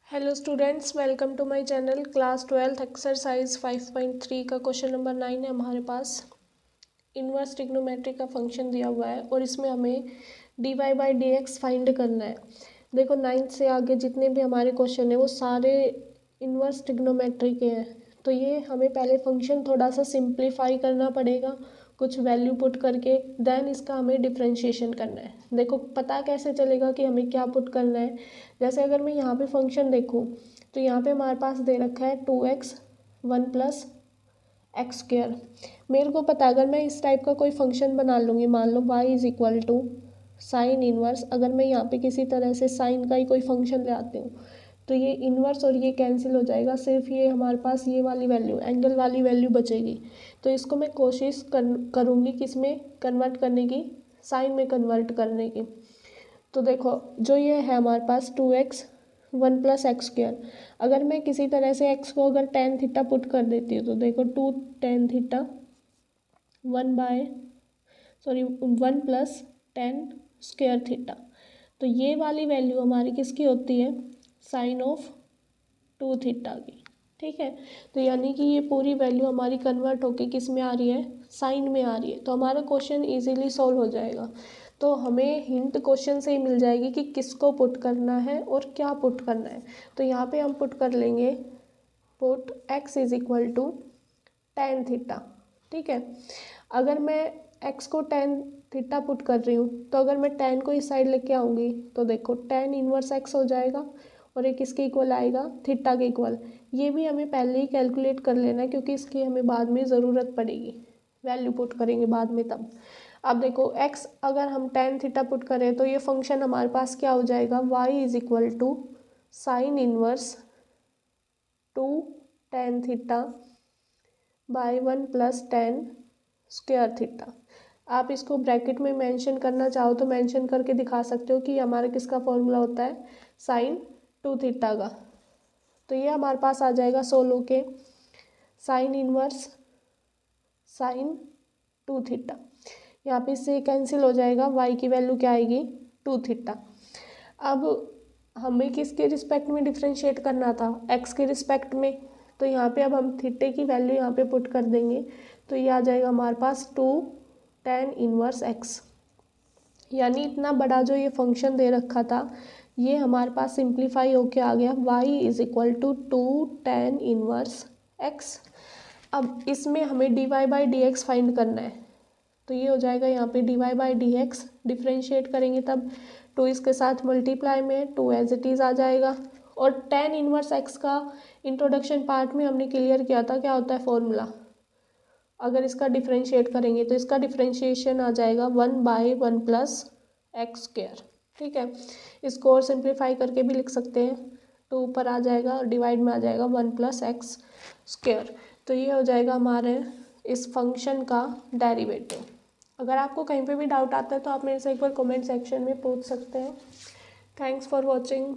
Hello students, welcome to my channel. Class 12 exercise 5.3 का question number 9 है हमारे पास। इनवर्स ट्रिग्नोमेट्री का फंक्शन दिया हुआ है और इसमें हमें dy by D X find करना है। देखो 9 से आगे जितने भी हमारे क्वेश्चन है वो सारे इनवर्स ट्रिग्नोमेट्री के हैं, तो ये हमें पहले फंक्शन थोड़ा सा सिंप्लीफाई करना पड़ेगा कुछ वैल्यू पुट करके, देन इसका हमें डिफ्रेंशिएशन करना है। देखो पता कैसे चलेगा कि हमें क्या पुट करना है। जैसे अगर मैं यहाँ पे फंक्शन देखूँ तो यहाँ पे हमारे पास दे रखा है 2x 1 प्लस एक्स स्क्र। मेरे को पता है अगर मैं इस टाइप का कोई फंक्शन बना लूँगी, मान लो y is equal to sine inverse, अगर मैं यहाँ पे किसी तरह से साइन का ही कोई फंक्शन ले आती हूँ तो ये इन्वर्स और ये कैंसिल हो जाएगा, सिर्फ ये हमारे पास ये वाली वैल्यू एंगल वाली वैल्यू बचेगी। तो इसको मैं कोशिश करूँगी किस में कन्वर्ट करने की, साइन में कन्वर्ट करने की। तो देखो जो ये है हमारे पास 2x 1 प्लस एक्स स्क्र, अगर मैं किसी तरह से x को अगर tan थीटा पुट कर देती हूँ तो देखो 2 tan theta 1 plus tan square theta, तो ये वाली वैल्यू हमारी किसकी होती है, साइन ऑफ 2 थीटा की। ठीक है, तो यानी कि ये पूरी वैल्यू हमारी कन्वर्ट होके किस में आ रही है, साइन में आ रही है। तो हमारा क्वेश्चन इजीली सॉल्व हो जाएगा। तो हमें हिंट क्वेश्चन से ही मिल जाएगी कि किसको पुट करना है और क्या पुट करना है। तो यहाँ पे हम पुट कर लेंगे put x is equal to tan theta. ठीक है, अगर मैं x को टेन थीटा पुट कर रही हूँ तो अगर मैं टेन को इस साइड लेके आऊँगी तो देखो टेन इनवर्स x हो जाएगा और एक किसके इक्वल आएगा, थीटा के इक्वल। ये भी हमें पहले ही कैलकुलेट कर लेना है क्योंकि इसकी हमें बाद में ज़रूरत पड़ेगी, वैल्यू पुट करेंगे बाद में तब। अब देखो x अगर हम टेन थीटा पुट करें तो ये फंक्शन हमारे पास क्या हो जाएगा, y is equal to sine inverse 2 tan theta by 1 plus tan square theta. आप इसको ब्रैकेट में मेंशन करना चाहो तो मेंशन करके दिखा सकते हो कि हमारा किसका फॉर्मूला होता है, साइन 2 थीटा का। तो ये हमारे पास आ जाएगा सोलो के साइन इनवर्स साइन 2 थीटा। यहाँ पे इससे कैंसिल हो जाएगा, y की वैल्यू क्या आएगी, 2 थीटा। अब हमें किसके रिस्पेक्ट में डिफ्रेंशिएट करना था, x के रिस्पेक्ट में। तो यहाँ पे अब हम थीटे की वैल्यू यहाँ पे पुट कर देंगे तो ये आ जाएगा हमारे पास 2 tan इनवर्स x। यानी इतना बड़ा जो ये फंक्शन दे रखा था ये हमारे पास सिंप्लीफाई होके आ गया, y is equal to 2 tan inverse x। अब इसमें हमें dy by D X find करना है, तो ये हो जाएगा यहाँ पे dy by D X, differentiate करेंगे तब 2 इसके साथ मल्टीप्लाई में 2 एज इट इज़ आ जाएगा। और tan इनवर्स x का इंट्रोडक्शन पार्ट में हमने क्लियर किया था क्या होता है फॉर्मूला। अगर इसका डिफ्रेंशिएट करेंगे तो इसका डिफ्रेंशिएशन आ जाएगा 1 बाई 1 प्लस एक्स स्क्र। ठीक है, इसको और सिंप्लीफाई करके भी लिख सकते हैं, 2 ऊपर आ जाएगा और डिवाइड में आ जाएगा 1 प्लस एक्स स्क्र। तो ये हो जाएगा हमारे इस फंक्शन का डेरिवेटिव। अगर आपको कहीं पे भी डाउट आता है तो आप मेरे से एक बार कमेंट सेक्शन में पूछ सकते हैं। Thanks for watching.